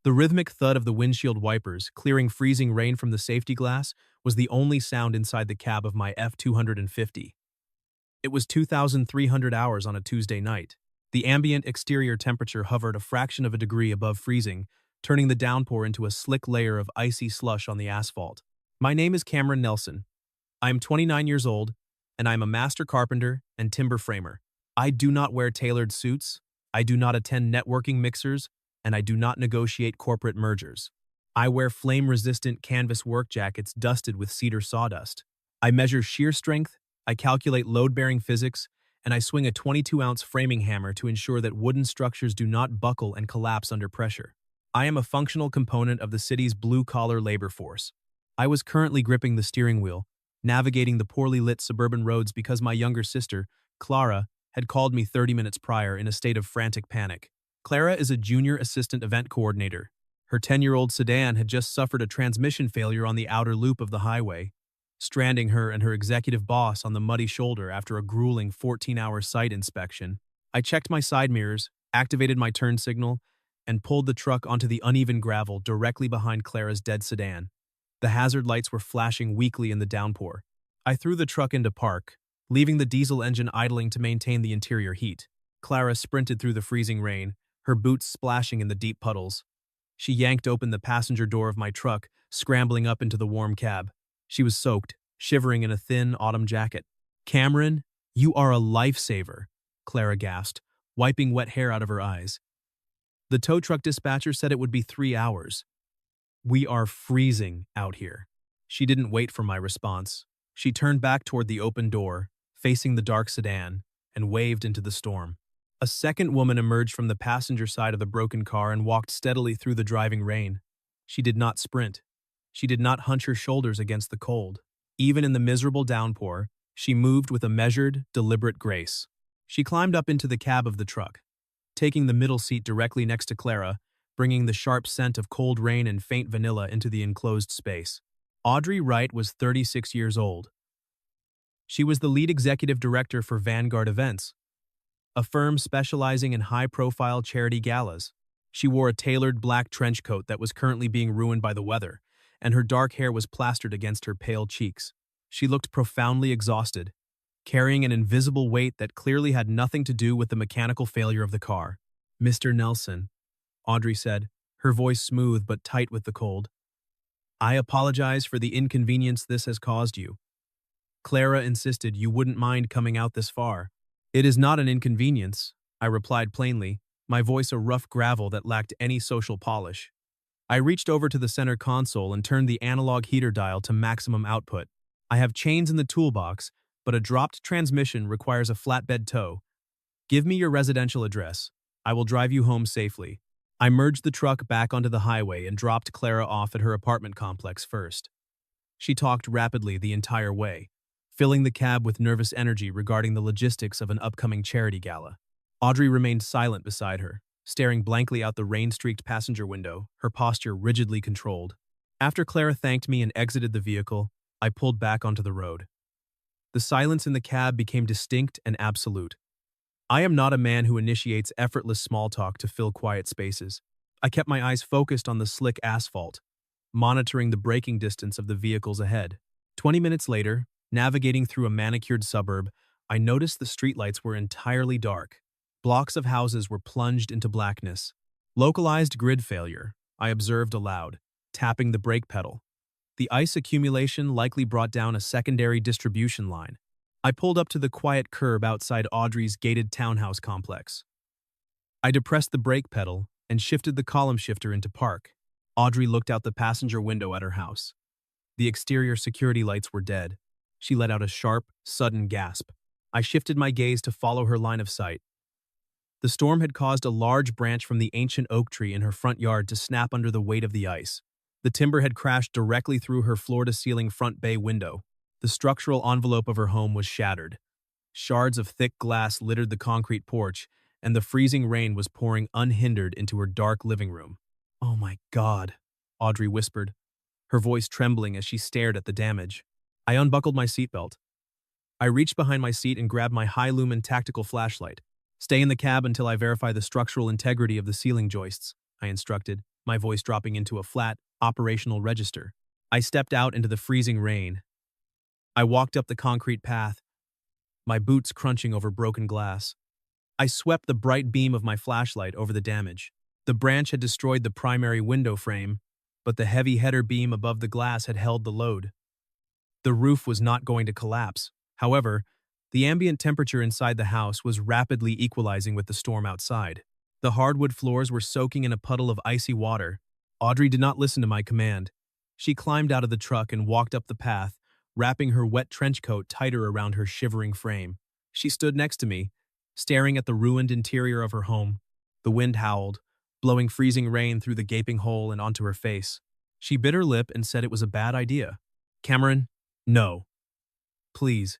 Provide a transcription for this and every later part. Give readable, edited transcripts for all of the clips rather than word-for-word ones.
The rhythmic thud of the windshield wipers, clearing freezing rain from the safety glass, was the only sound inside the cab of my F-250. It was 2,300 hours on a Tuesday night. The ambient exterior temperature hovered a fraction of a degree above freezing, turning the downpour into a slick layer of icy slush on the asphalt. My name is Cameron Nelson. I am 29 years old, and I am a master carpenter and timber framer. I do not wear tailored suits, I do not attend networking mixers, and I do not negotiate corporate mergers. I wear flame-resistant canvas work jackets dusted with cedar sawdust. I measure shear strength, I calculate load-bearing physics, and I swing a 22-ounce framing hammer to ensure that wooden structures do not buckle and collapse under pressure. I am a functional component of the city's blue-collar labor force. I was currently gripping the steering wheel, navigating the poorly lit suburban roads because my younger sister, Clara, had called me 30 minutes prior in a state of frantic panic. Clara is a junior assistant event coordinator. Her 10-year-old sedan had just suffered a transmission failure on the outer loop of the highway, stranding her and her executive boss on the muddy shoulder after a grueling 14-hour site inspection. I checked my side mirrors, activated my turn signal, and pulled the truck onto the uneven gravel directly behind Clara's dead sedan. The hazard lights were flashing weakly in the downpour. I threw the truck into park, leaving the diesel engine idling to maintain the interior heat. Clara sprinted through the freezing rain, her boots splashing in the deep puddles. She yanked open the passenger door of my truck, scrambling up into the warm cab. She was soaked, shivering in a thin autumn jacket. "Cameron, you are a lifesaver," Clara gasped, wiping wet hair out of her eyes. "The tow truck dispatcher said it would be 3 hours. We are freezing out here." She didn't wait for my response. She turned back toward the open door, facing the dark sedan, and waved into the storm. A second woman emerged from the passenger side of the broken car and walked steadily through the driving rain. She did not sprint. She did not hunch her shoulders against the cold. Even in the miserable downpour, she moved with a measured, deliberate grace. She climbed up into the cab of the truck, taking the middle seat directly next to Clara, bringing the sharp scent of cold rain and faint vanilla into the enclosed space. Audrey Wright was 36 years old. She was the lead executive director for Vanguard Events, a firm specializing in high-profile charity galas. She wore a tailored black trench coat that was currently being ruined by the weather, and her dark hair was plastered against her pale cheeks. She looked profoundly exhausted, carrying an invisible weight that clearly had nothing to do with the mechanical failure of the car. "Mr. Nelson," Audrey said, her voice smooth but tight with the cold, "I apologize for the inconvenience this has caused you. Clara insisted you wouldn't mind coming out this far." "It is not an inconvenience," I replied plainly, my voice a rough gravel that lacked any social polish. I reached over to the center console and turned the analog heater dial to maximum output. "I have chains in the toolbox, but a dropped transmission requires a flatbed tow. Give me your residential address. I will drive you home safely." I merged the truck back onto the highway and dropped Clara off at her apartment complex first. She talked rapidly the entire way, filling the cab with nervous energy regarding the logistics of an upcoming charity gala. Audrey remained silent beside her, staring blankly out the rain-streaked passenger window, her posture rigidly controlled. After Clara thanked me and exited the vehicle, I pulled back onto the road. The silence in the cab became distinct and absolute. I am not a man who initiates effortless small talk to fill quiet spaces. I kept my eyes focused on the slick asphalt, monitoring the braking distance of the vehicles ahead. 20 minutes later, navigating through a manicured suburb, I noticed the streetlights were entirely dark. Blocks of houses were plunged into blackness. "Localized grid failure," I observed aloud, tapping the brake pedal. The ice accumulation likely brought down a secondary distribution line. I pulled up to the quiet curb outside Audrey's gated townhouse complex. I depressed the brake pedal and shifted the column shifter into park. Audrey looked out the passenger window at her house. The exterior security lights were dead. She let out a sharp, sudden gasp. I shifted my gaze to follow her line of sight. The storm had caused a large branch from the ancient oak tree in her front yard to snap under the weight of the ice. The timber had crashed directly through her floor-to-ceiling front bay window. The structural envelope of her home was shattered. Shards of thick glass littered the concrete porch, and the freezing rain was pouring unhindered into her dark living room. "Oh my God," Audrey whispered, her voice trembling as she stared at the damage. I unbuckled my seatbelt. I reached behind my seat and grabbed my high-lumen tactical flashlight. "Stay in the cab until I verify the structural integrity of the ceiling joists," I instructed, my voice dropping into a flat, operational register. I stepped out into the freezing rain. I walked up the concrete path, my boots crunching over broken glass. I swept the bright beam of my flashlight over the damage. The branch had destroyed the primary window frame, but the heavy header beam above the glass had held the load. The roof was not going to collapse. However, the ambient temperature inside the house was rapidly equalizing with the storm outside. The hardwood floors were soaking in a puddle of icy water. Audrey did not listen to my command. She climbed out of the truck and walked up the path, wrapping her wet trench coat tighter around her shivering frame. She stood next to me, staring at the ruined interior of her home. The wind howled, blowing freezing rain through the gaping hole and onto her face. She bit her lip and said it was a bad idea. "Cameron, no. Please,"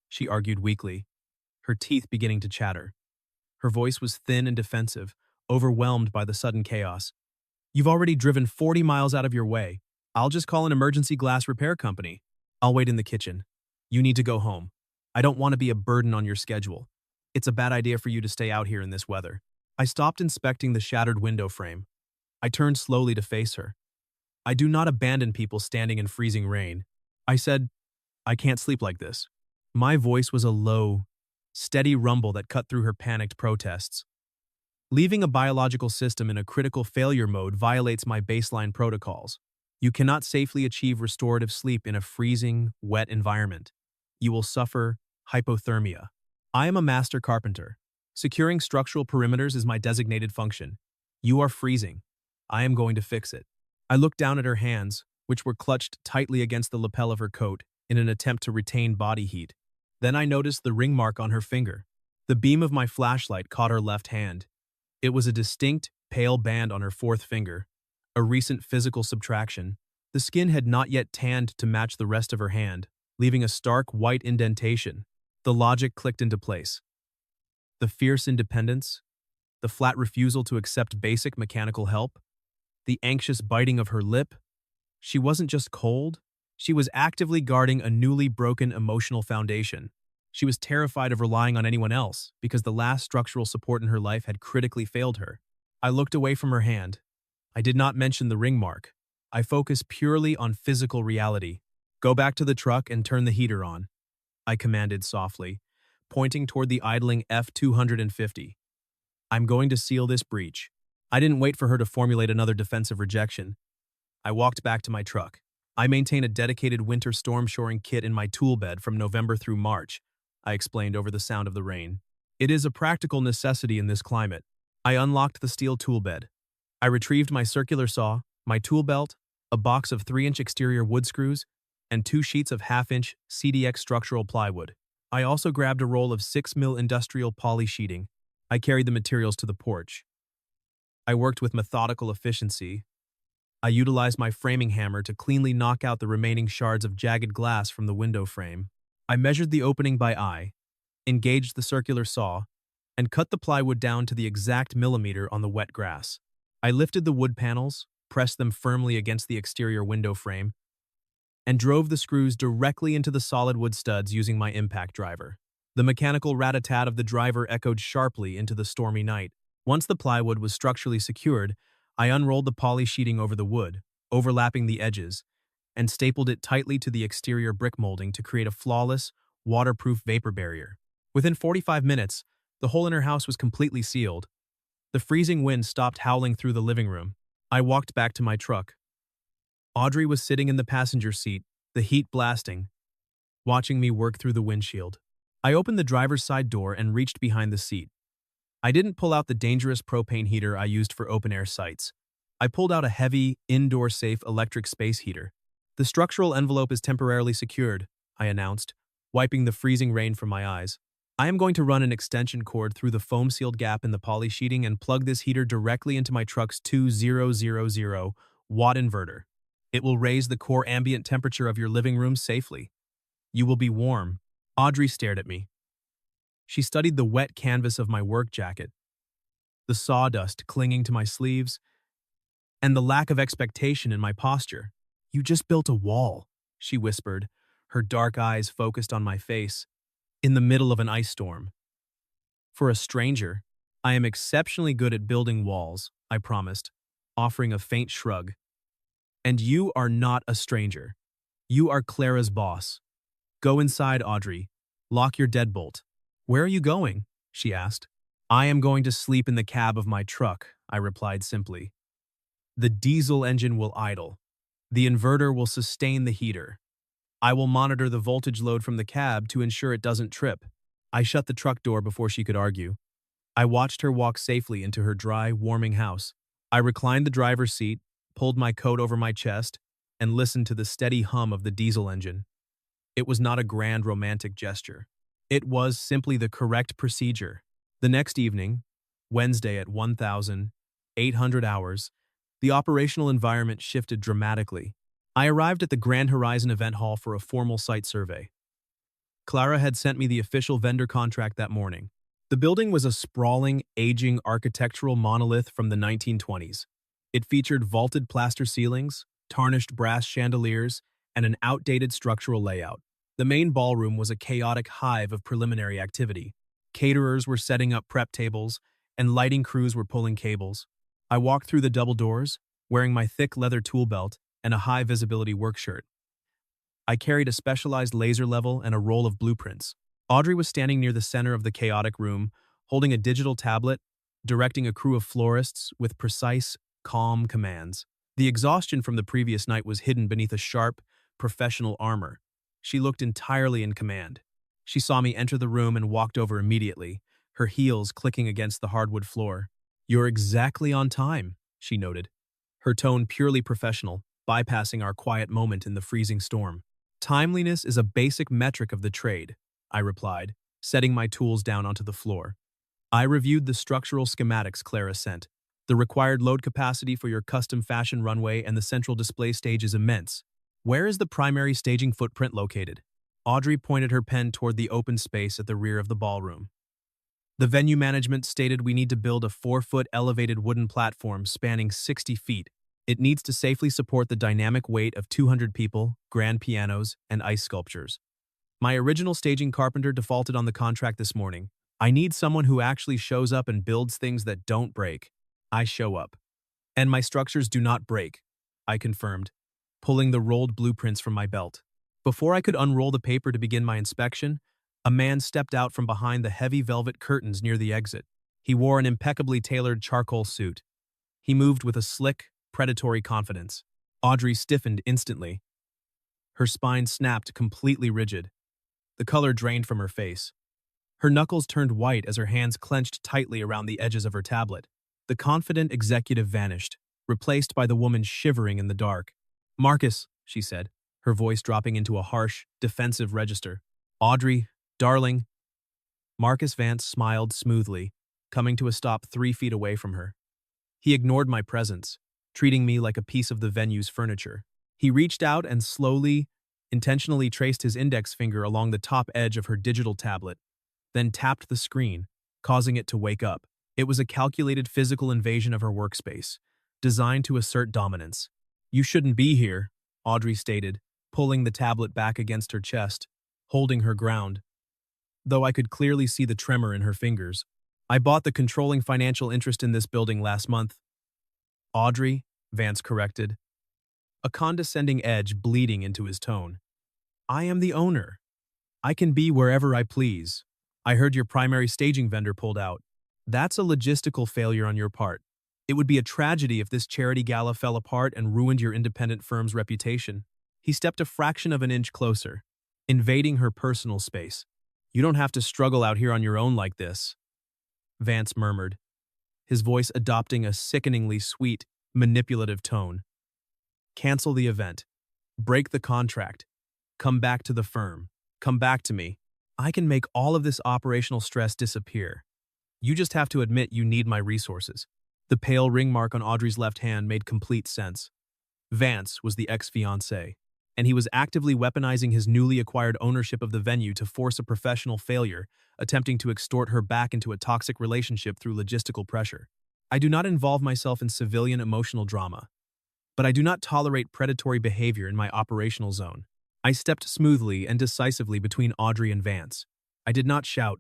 she argued weakly, her teeth beginning to chatter. Her voice was thin and defensive, overwhelmed by the sudden chaos. "You've already driven 40 miles out of your way. I'll just call an emergency glass repair company. I'll wait in the kitchen. You need to go home. I don't want to be a burden on your schedule. It's a bad idea for you to stay out here in this weather." I stopped inspecting the shattered window frame. I turned slowly to face her. "I do not abandon people standing in freezing rain." I said, "I can't sleep like this." My voice was a low, steady rumble that cut through her panicked protests. "Leaving a biological system in a critical failure mode violates my baseline protocols. You cannot safely achieve restorative sleep in a freezing, wet environment. You will suffer hypothermia. I am a master carpenter. Securing structural perimeters is my designated function. You are freezing. I am going to fix it." I looked down at her hands, which were clutched tightly against the lapel of her coat in an attempt to retain body heat. Then I noticed the ring mark on her finger. The beam of my flashlight caught her left hand. It was a distinct, pale band on her fourth finger, a recent physical subtraction. The skin had not yet tanned to match the rest of her hand, leaving a stark white indentation. The logic clicked into place. The fierce independence, the flat refusal to accept basic mechanical help, the anxious biting of her lip. She wasn't just cold, she was actively guarding a newly broken emotional foundation. She was terrified of relying on anyone else because the last structural support in her life had critically failed her. I looked away from her hand. I did not mention the ring mark. I focused purely on physical reality. "Go back to the truck and turn the heater on," I commanded softly, pointing toward the idling F-250. "I'm going to seal this breach." I didn't wait for her to formulate another defensive rejection. I walked back to my truck. "I maintain a dedicated winter storm shoring kit in my tool bed from November through March," I explained over the sound of the rain. "It is a practical necessity in this climate." I unlocked the steel tool bed. I retrieved my circular saw, my tool belt, a box of 3-inch exterior wood screws, and 2 sheets of 1/2-inch CDX structural plywood. I also grabbed a roll of 6mm industrial poly sheeting. I carried the materials to the porch. I worked with methodical efficiency. I utilized my framing hammer to cleanly knock out the remaining shards of jagged glass from the window frame. I measured the opening by eye, engaged the circular saw, and cut the plywood down to the exact millimeter on the wet grass. I lifted the wood panels, pressed them firmly against the exterior window frame, and drove the screws directly into the solid wood studs using my impact driver. The mechanical rat-a-tat of the driver echoed sharply into the stormy night. Once the plywood was structurally secured, I unrolled the poly sheeting over the wood, overlapping the edges, and stapled it tightly to the exterior brick molding to create a flawless, waterproof vapor barrier. Within 45 minutes, the hole in her house was completely sealed. The freezing wind stopped howling through the living room. I walked back to my truck. Audrey was sitting in the passenger seat, the heat blasting, watching me work through the windshield. I opened the driver's side door and reached behind the seat. I didn't pull out the dangerous propane heater I used for open-air sites. I pulled out a heavy, indoor-safe electric space heater. "The structural envelope is temporarily secured," I announced, wiping the freezing rain from my eyes. "I am going to run an extension cord through the foam-sealed gap in the poly sheeting and plug this heater directly into my truck's 2000-watt inverter. It will raise the core ambient temperature of your living room safely. You will be warm." Audrey stared at me. She studied the wet canvas of my work jacket, the sawdust clinging to my sleeves, and the lack of expectation in my posture. "You just built a wall," she whispered, her dark eyes focused on my face, "in the middle of an ice storm." "For a stranger, I am exceptionally good at building walls," I promised. offering a faint shrug. And you are not a stranger. You are Clara's boss. Go inside, Audrey. Lock your deadbolt. Where are you going? She asked. I am going to sleep in the cab of my truck, I replied simply. The diesel engine will idle. The inverter will sustain the heater. I will monitor the voltage load from the cab to ensure it doesn't trip. I shut the truck door before she could argue. I watched her walk safely into her dry, warming house. I reclined the driver's seat, pulled my coat over my chest, and listened to the steady hum of the diesel engine. It was not a grand romantic gesture. It was simply the correct procedure. The next evening, Wednesday at 1,800 hours, the operational environment shifted dramatically. I arrived at the Grand Horizon Event Hall for a formal site survey. Clara had sent me the official vendor contract that morning. The building was a sprawling, aging architectural monolith from the 1920s. It featured vaulted plaster ceilings, tarnished brass chandeliers, and an outdated structural layout. The main ballroom was a chaotic hive of preliminary activity. Caterers were setting up prep tables, and lighting crews were pulling cables. I walked through the double doors, wearing my thick leather tool belt and a high-visibility work shirt. I carried a specialized laser level and a roll of blueprints. Audrey was standing near the center of the chaotic room, holding a digital tablet, directing a crew of florists with precise, calm commands. The exhaustion from the previous night was hidden beneath a sharp, professional armor. She looked entirely in command. She saw me enter the room and walked over immediately, her heels clicking against the hardwood floor. You're exactly on time, she noted, her tone purely professional, bypassing our quiet moment in the freezing storm. Timeliness is a basic metric of the trade, I replied, setting my tools down onto the floor. I reviewed the structural schematics Clara sent. The required load capacity for your custom fashion runway and the central display stage is immense. Where is the primary staging footprint located? Audrey pointed her pen toward the open space at the rear of the ballroom. The venue management stated we need to build a 4-foot elevated wooden platform spanning 60 feet. It needs to safely support the dynamic weight of 200 people, grand pianos, and ice sculptures. My original staging carpenter defaulted on the contract this morning. I need someone who actually shows up and builds things that don't break. I show up. And my structures do not break, I confirmed, pulling the rolled blueprints from my belt. Before I could unroll the paper to begin my inspection, a man stepped out from behind the heavy velvet curtains near the exit. He wore an impeccably tailored charcoal suit. He moved with a slick, predatory confidence. Audrey stiffened instantly. Her spine snapped completely rigid. The color drained from her face. Her knuckles turned white as her hands clenched tightly around the edges of her tablet. The confident executive vanished, replaced by the woman shivering in the dark. Marcus, she said, her voice dropping into a harsh, defensive register. Audrey, darling. Marcus Vance smiled smoothly, coming to a stop 3 feet away from her. He ignored my presence, treating me like a piece of the venue's furniture. He reached out and slowly, intentionally traced his index finger along the top edge of her digital tablet, then tapped the screen, causing it to wake up. It was a calculated physical invasion of her workspace, designed to assert dominance. You shouldn't be here, Audrey stated, pulling the tablet back against her chest, holding her ground. Though I could clearly see the tremor in her fingers. I bought the controlling financial interest in this building last month. Audrey, Vance corrected, a condescending edge bleeding into his tone. I am the owner. I can be wherever I please. I heard your primary staging vendor pulled out. That's a logistical failure on your part. It would be a tragedy if this charity gala fell apart and ruined your independent firm's reputation. He stepped a fraction of an inch closer, invading her personal space. You don't have to struggle out here on your own like this, Vance murmured, his voice adopting a sickeningly sweet, manipulative tone. Cancel the event. Break the contract. Come back to the firm. Come back to me. I can make all of this operational stress disappear. You just have to admit you need my resources. The pale ring mark on Audrey's left hand made complete sense. Vance was the ex-fiance, and he was actively weaponizing his newly acquired ownership of the venue to force a professional failure, attempting to extort her back into a toxic relationship through logistical pressure. I do not involve myself in civilian emotional drama, but I do not tolerate predatory behavior in my operational zone. I stepped smoothly and decisively between Audrey and Vance. I did not shout.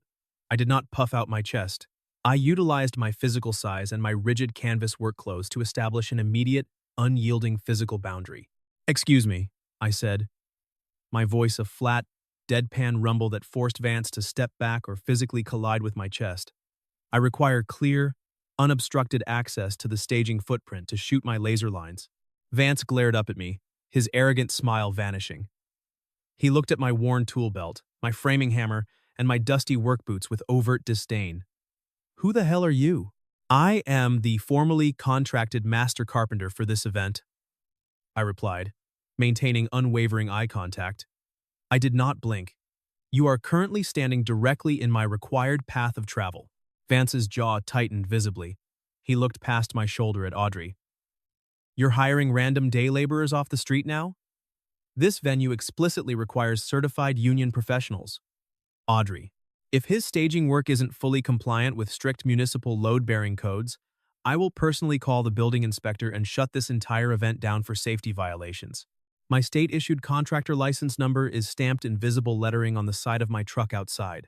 I did not puff out my chest. I utilized my physical size and my rigid canvas work clothes to establish an immediate, unyielding physical boundary. "Excuse me," I said, my voice a flat, deadpan rumble that forced Vance to step back or physically collide with my chest. "I require clear, unobstructed access to the staging footprint to shoot my laser lines." Vance glared up at me, his arrogant smile vanishing. He looked at my worn tool belt, my framing hammer, and my dusty work boots with overt disdain. "Who the hell are you?" "I am the formally contracted master carpenter for this event," I replied, maintaining unwavering eye contact. I did not blink. "You are currently standing directly in my required path of travel." Vance's jaw tightened visibly. He looked past my shoulder at Audrey. "You're hiring random day laborers off the street now? This venue explicitly requires certified union professionals." "Audrey, if his staging work isn't fully compliant with strict municipal load-bearing codes, I will personally call the building inspector and shut this entire event down for safety violations. My state-issued contractor license number is stamped in visible lettering on the side of my truck outside,"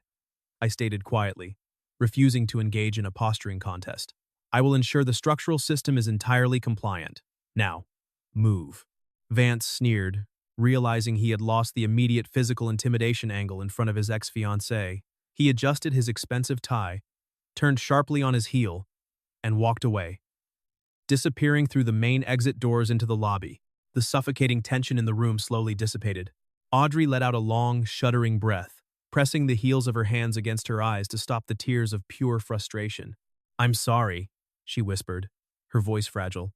I stated quietly, refusing to engage in a posturing contest. "I will ensure the structural system is entirely compliant. Now, move." Vance sneered, realizing he had lost the immediate physical intimidation angle in front of his ex-fiancée. He adjusted his expensive tie, turned sharply on his heel, and walked away, disappearing through the main exit doors into the lobby. The suffocating tension in the room slowly dissipated. Audrey let out a long, shuddering breath, pressing the heels of her hands against her eyes to stop the tears of pure frustration. "I'm sorry," she whispered, her voice fragile.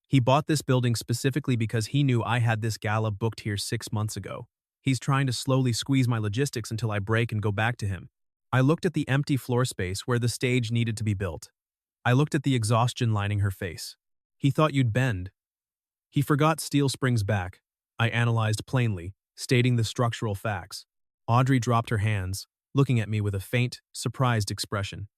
"He bought this building specifically because he knew I had this gala booked here 6 months ago. He's trying to slowly squeeze my logistics until I break and go back to him." I looked at the empty floor space where the stage needed to be built. I looked at the exhaustion lining her face. "He thought you'd bend." "He forgot steel springs back," I analyzed plainly, stating the structural facts. Audrey dropped her hands, looking at me with a faint, surprised expression.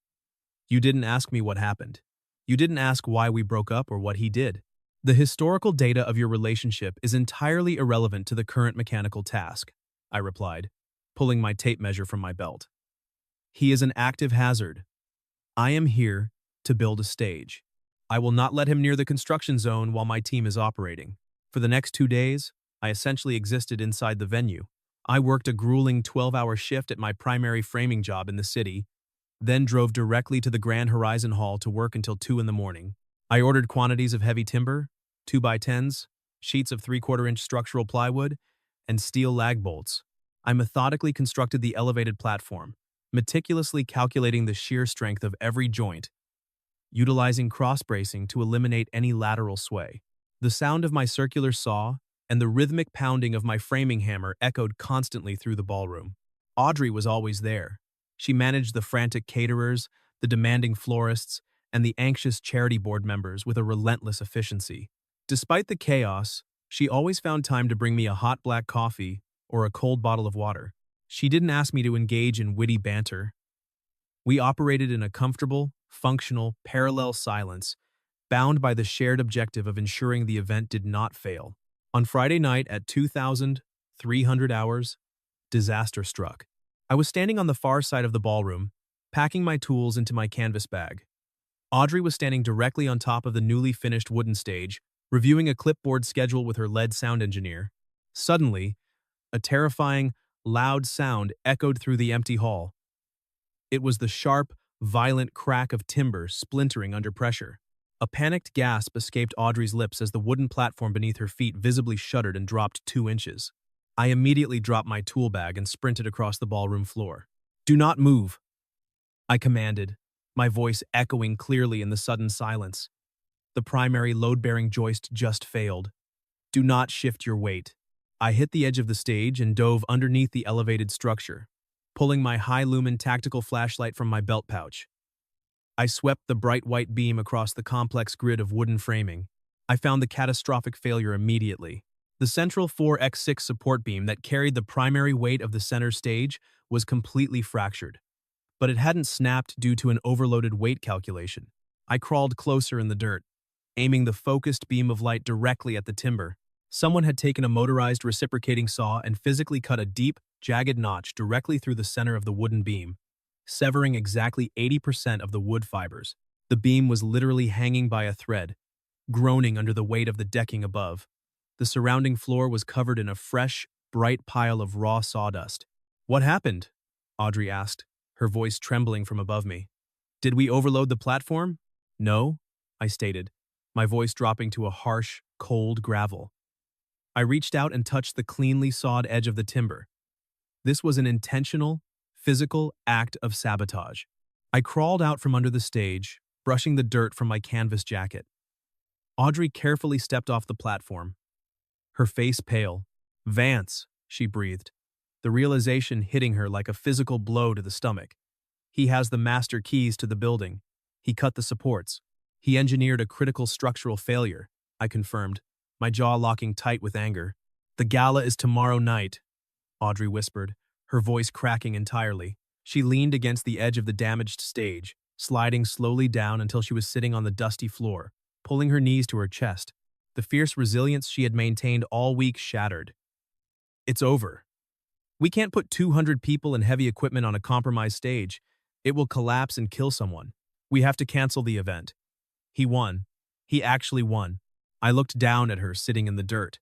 "You didn't ask me what happened. You didn't ask why we broke up or what he did. The historical data of your relationship is entirely irrelevant to the current mechanical task," I replied, pulling my tape measure from my belt. "He is an active hazard. I am here to build a stage. I will not let him near the construction zone while my team is operating." For the next 2 days, I essentially existed inside the venue. I worked a grueling 12-hour shift at my primary framing job in the city, then drove directly to the Grand Horizon Hall to work until 2 in the morning. I ordered quantities of heavy timber, 2x10s, sheets of 3/4-inch structural plywood, and steel lag bolts. I methodically constructed the elevated platform, meticulously calculating the shear strength of every joint, utilizing cross-bracing to eliminate any lateral sway. The sound of my circular saw and the rhythmic pounding of my framing hammer echoed constantly through the ballroom. Audrey was always there. She managed the frantic caterers, the demanding florists, and the anxious charity board members with a relentless efficiency. Despite the chaos, she always found time to bring me a hot black coffee or a cold bottle of water. She didn't ask me to engage in witty banter. We operated in a comfortable, functional, parallel silence, bound by the shared objective of ensuring the event did not fail. On Friday night at 2,300 hours, disaster struck. I was standing on the far side of the ballroom, packing my tools into my canvas bag. Audrey was standing directly on top of the newly finished wooden stage, reviewing a clipboard schedule with her lead sound engineer. Suddenly, a terrifying, loud sound echoed through the empty hall. It was the sharp, violent crack of timber splintering under pressure. A panicked gasp escaped Audrey's lips as the wooden platform beneath her feet visibly shuddered and dropped 2 inches. I immediately dropped my tool bag and sprinted across the ballroom floor. "Do not move," I commanded, my voice echoing clearly in the sudden silence. "The primary load-bearing joist just failed. Do not shift your weight." I hit the edge of the stage and dove underneath the elevated structure, pulling my high-lumen tactical flashlight from my belt pouch. I swept the bright white beam across the complex grid of wooden framing. I found the catastrophic failure immediately. The central 4x6 support beam that carried the primary weight of the center stage was completely fractured, but it hadn't snapped due to an overloaded weight calculation. I crawled closer in the dirt, aiming the focused beam of light directly at the timber. Someone had taken a motorized reciprocating saw and physically cut a deep, jagged notch directly through the center of the wooden beam. severing exactly 80% of the wood fibers. The beam was literally hanging by a thread, groaning under the weight of the decking above. The surrounding floor was covered in a fresh, bright pile of raw sawdust. "What happened?" Audrey asked, her voice trembling from above me. "Did we overload the platform?" "No," I stated, my voice dropping to a harsh, cold gravel. I reached out and touched the cleanly sawed edge of the timber. This was an intentional, physical act of sabotage. I crawled out from under the stage, brushing the dirt from my canvas jacket. Audrey carefully stepped off the platform, her face pale. "Vance," she breathed, the realization hitting her like a physical blow to the stomach. "He has the master keys to the building. He cut the supports. He engineered a critical structural failure," I confirmed, my jaw locking tight with anger. "The gala is tomorrow night," Audrey whispered, her voice cracking entirely. She leaned against the edge of the damaged stage, sliding slowly down until she was sitting on the dusty floor, pulling her knees to her chest. The fierce resilience she had maintained all week shattered. "It's over. We can't put 200 people and heavy equipment on a compromised stage. It will collapse and kill someone. We have to cancel the event." He won. He actually won. I looked down at her sitting in the dirt.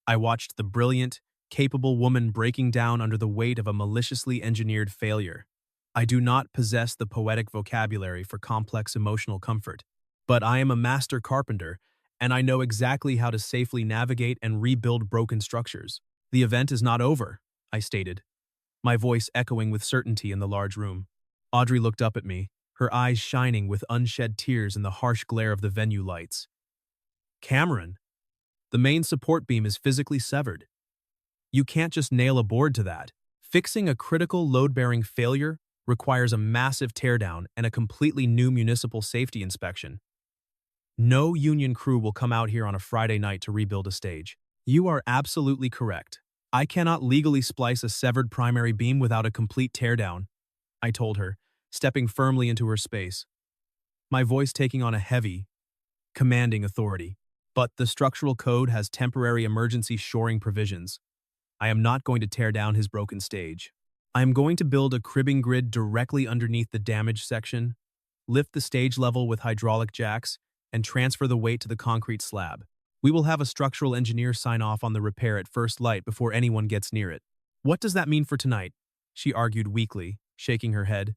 I watched the brilliant, capable woman breaking down under the weight of a maliciously engineered failure. I do not possess the poetic vocabulary for complex emotional comfort, but I am a master carpenter, and I know exactly how to safely navigate and rebuild broken structures. "The event is not over," I stated, my voice echoing with certainty in the large room. Audrey looked up at me, her eyes shining with unshed tears in the harsh glare of the venue lights. "Cameron, the main support beam is physically severed. You can't just nail a board to that. Fixing a critical load-bearing failure requires a massive teardown and a completely new municipal safety inspection. No union crew will come out here on a Friday night to rebuild a stage." "You are absolutely correct. I cannot legally splice a severed primary beam without a complete teardown," I told her, stepping firmly into her space, my voice taking on a heavy, commanding authority. "But the structural code has temporary emergency shoring provisions. I am not going to tear down his broken stage. I am going to build a cribbing grid directly underneath the damaged section, lift the stage level with hydraulic jacks, and transfer the weight to the concrete slab. We will have a structural engineer sign off on the repair at first light before anyone gets near it." "What does that mean for tonight?" she argued weakly, shaking her head.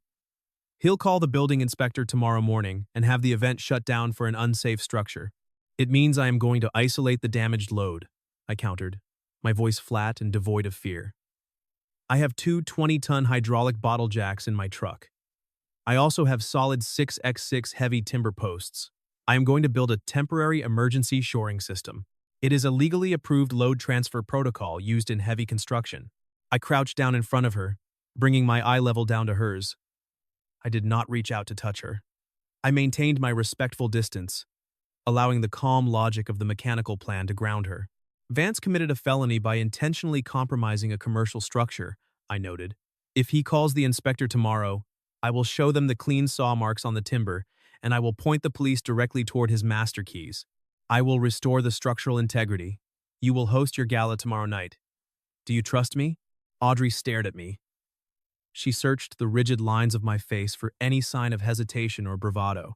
"He'll call the building inspector tomorrow morning and have the event shut down for an unsafe structure." "It means I am going to isolate the damaged load," I countered, my voice flat and devoid of fear. "I have two 20-ton hydraulic bottle jacks in my truck. I also have solid 6x6 heavy timber posts. I am going to build a temporary emergency shoring system. It is a legally approved load transfer protocol used in heavy construction." I crouched down in front of her, bringing my eye level down to hers. I did not reach out to touch her. I maintained my respectful distance, allowing the calm logic of the mechanical plan to ground her. "Vance committed a felony by intentionally compromising a commercial structure," I noted. "If he calls the inspector tomorrow, I will show them the clean saw marks on the timber, and I will point the police directly toward his master keys. I will restore the structural integrity. You will host your gala tomorrow night. Do you trust me?" Audrey stared at me. She searched the rigid lines of my face for any sign of hesitation or bravado.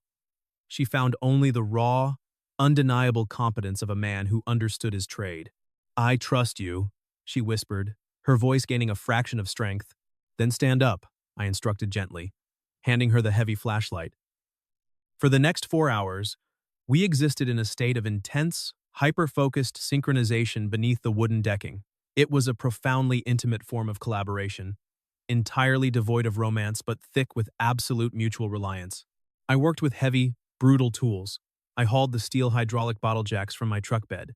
She found only the raw, undeniable competence of a man who understood his trade. "I trust you," she whispered, her voice gaining a fraction of strength. "Then stand up," I instructed gently, handing her the heavy flashlight. For the next 4 hours, we existed in a state of intense, hyper-focused synchronization beneath the wooden decking. It was a profoundly intimate form of collaboration, entirely devoid of romance but thick with absolute mutual reliance. I worked with heavy, brutal tools. I hauled the steel hydraulic bottle jacks from my truck bed.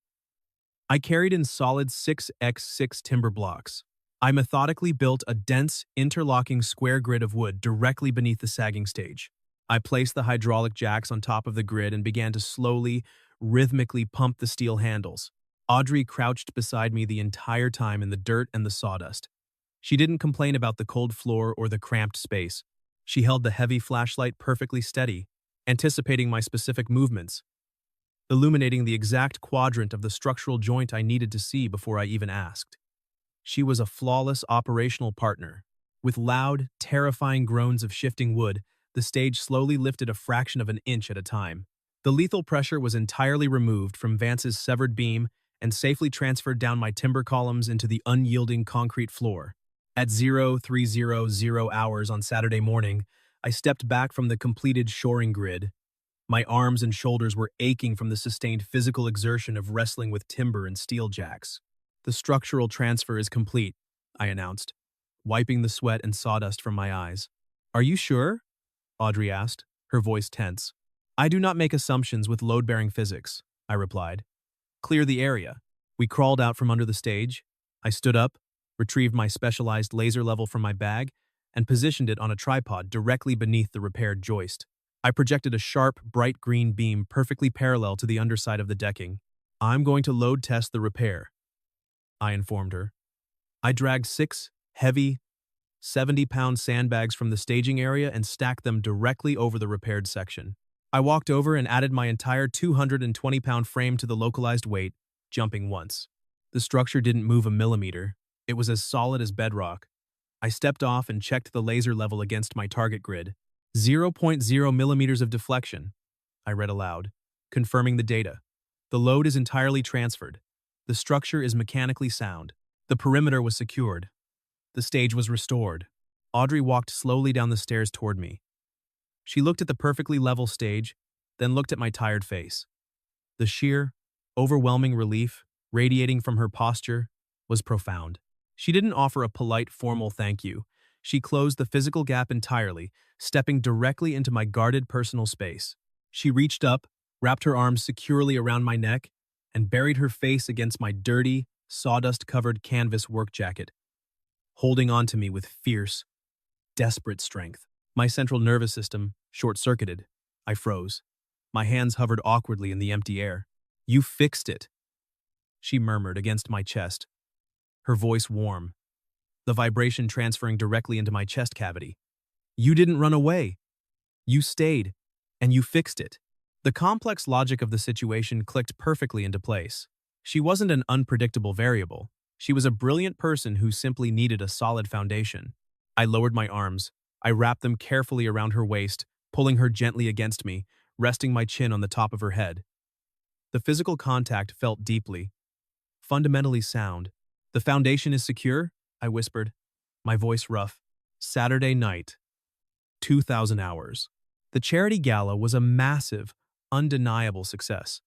I carried in solid 6x6 timber blocks. I methodically built a dense, interlocking square grid of wood directly beneath the sagging stage. I placed the hydraulic jacks on top of the grid and began to slowly, rhythmically pump the steel handles. Audrey crouched beside me the entire time in the dirt and the sawdust. She didn't complain about the cold floor or the cramped space. She held the heavy flashlight perfectly steady, anticipating my specific movements, illuminating the exact quadrant of the structural joint I needed to see before I even asked. She was a flawless operational partner, With loud, terrifying groans of shifting wood, the stage slowly lifted a fraction of an inch at a time. The lethal pressure was entirely removed from Vance's severed beam and safely transferred down my timber columns into the unyielding concrete floor. At 0300 hours on Saturday morning, I stepped back from the completed shoring grid. My arms and shoulders were aching from the sustained physical exertion of wrestling with timber and steel jacks. "The structural transfer is complete," I announced, wiping the sweat and sawdust from my eyes. "Are you sure?" Audrey asked, her voice tense. "I do not make assumptions with load-bearing physics," I replied. "Clear the area." We crawled out from under the stage. I stood up, retrieved my specialized laser level from my bag, and positioned it on a tripod directly beneath the repaired joist. I projected a sharp, bright green beam perfectly parallel to the underside of the decking. "I'm going to load test the repair," I informed her. I dragged 6 heavy, 70-pound sandbags from the staging area and stacked them directly over the repaired section. I walked over and added my entire 220-pound frame to the localized weight, jumping once. The structure didn't move a millimeter. It was as solid as bedrock. I stepped off and checked the laser level against my target grid. 0.0 millimeters of deflection, I read aloud, confirming the data. "The load is entirely transferred. The structure is mechanically sound. The perimeter was secured. The stage was restored." Audrey walked slowly down the stairs toward me. She looked at the perfectly level stage, then looked at my tired face. The sheer, overwhelming relief radiating from her posture was profound. She didn't offer a polite, formal thank you. She closed the physical gap entirely, stepping directly into my guarded personal space. She reached up, wrapped her arms securely around my neck, and buried her face against my dirty, sawdust-covered canvas work jacket, holding on to me with fierce, desperate strength. My central nervous system short-circuited. I froze. My hands hovered awkwardly in the empty air. "You fixed it," she murmured against my chest, her voice warm, the vibration transferring directly into my chest cavity. "You didn't run away. You stayed, and you fixed it." The complex logic of the situation clicked perfectly into place. She wasn't an unpredictable variable. She was a brilliant person who simply needed a solid foundation. I lowered my arms. I wrapped them carefully around her waist, pulling her gently against me, resting my chin on the top of her head. The physical contact felt deeply, fundamentally sound. "The foundation is secure?" I whispered, my voice rough. Saturday night, 2,000 hours. The charity gala was a massive, undeniable success.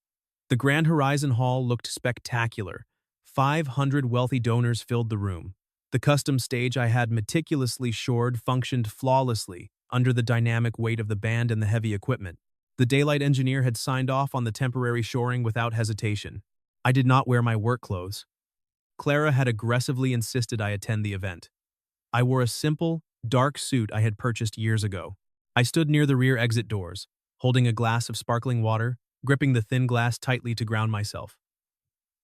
The Grand Horizon Hall looked spectacular. 500 wealthy donors filled the room. The custom stage I had meticulously shored functioned flawlessly under the dynamic weight of the band and the heavy equipment. The daylight engineer had signed off on the temporary shoring without hesitation. I did not wear my work clothes. Clara had aggressively insisted I attend the event. I wore a simple, dark suit I had purchased years ago. I stood near the rear exit doors, holding a glass of sparkling water, gripping the thin glass tightly to ground myself.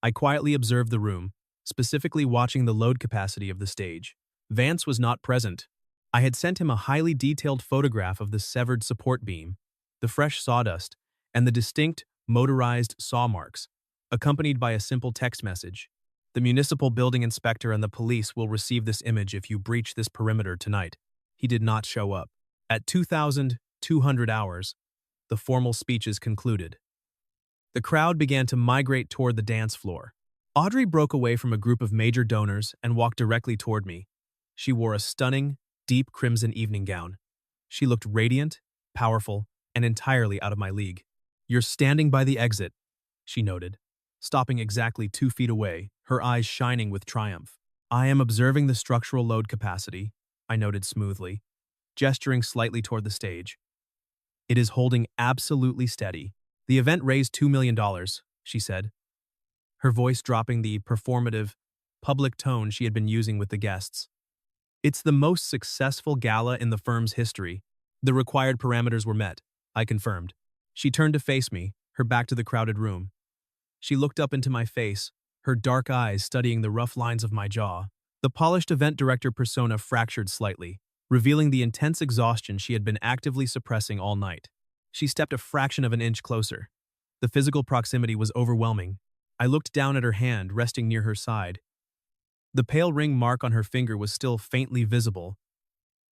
I quietly observed the room, specifically watching the load capacity of the stage. Vance was not present. I had sent him a highly detailed photograph of the severed support beam, the fresh sawdust, and the distinct, motorized saw marks, accompanied by a simple text message. "The municipal building inspector and the police will receive this image if you breach this perimeter tonight." He did not show up. At 2,200 hours, the formal speeches concluded. The crowd began to migrate toward the dance floor. Audrey broke away from a group of major donors and walked directly toward me. She wore a stunning, deep crimson evening gown. She looked radiant, powerful, and entirely out of my league. "You're standing by the exit," she noted, stopping exactly 2 feet away, her eyes shining with triumph. "I am observing the structural load capacity," I noted smoothly, gesturing slightly toward the stage. "It is holding absolutely steady. The event raised $2 million, she said, her voice dropping the performative, public tone she had been using with the guests. "It's the most successful gala in the firm's history. The required parameters were met," I confirmed. She turned to face me, her back to the crowded room. She looked up into my face, her dark eyes studying the rough lines of my jaw. The polished event director persona fractured slightly, revealing the intense exhaustion she had been actively suppressing all night. She stepped a fraction of an inch closer. The physical proximity was overwhelming. I looked down at her hand resting near her side. The pale ring mark on her finger was still faintly visible,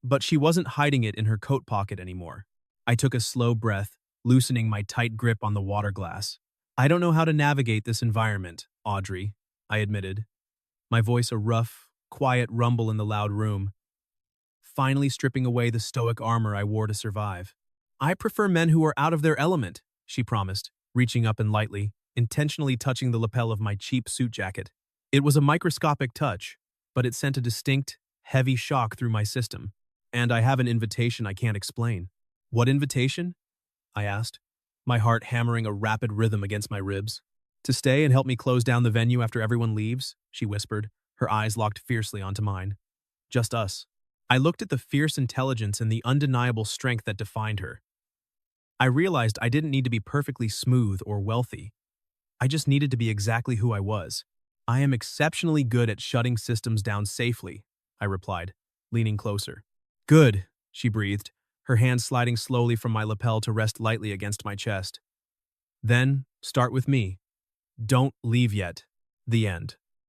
But she wasn't hiding it in her coat pocket anymore. I took a slow breath, loosening my tight grip on the water glass. I don't know how to navigate this environment, Audrey, I admitted, my voice a rough, quiet rumble in the loud room, finally stripping away the stoic armor I wore to survive. I prefer men who are out of their element, she promised, reaching up and lightly, intentionally touching the lapel of my cheap suit jacket. It was a microscopic touch, but it sent a distinct, heavy shock through my system. And I have an invitation I can't explain. What invitation? I asked, my heart hammering a rapid rhythm against my ribs. To stay and help me close down the venue after everyone leaves, she whispered, her eyes locked fiercely onto mine. Just us. I looked at the fierce intelligence and the undeniable strength that defined her. I realized I didn't need to be perfectly smooth or wealthy. I just needed to be exactly who I was. I am exceptionally good at shutting systems down safely, I replied, leaning closer. Good, she breathed, her hand sliding slowly from my lapel to rest lightly against my chest. Then, start with me. Don't leave yet. The end.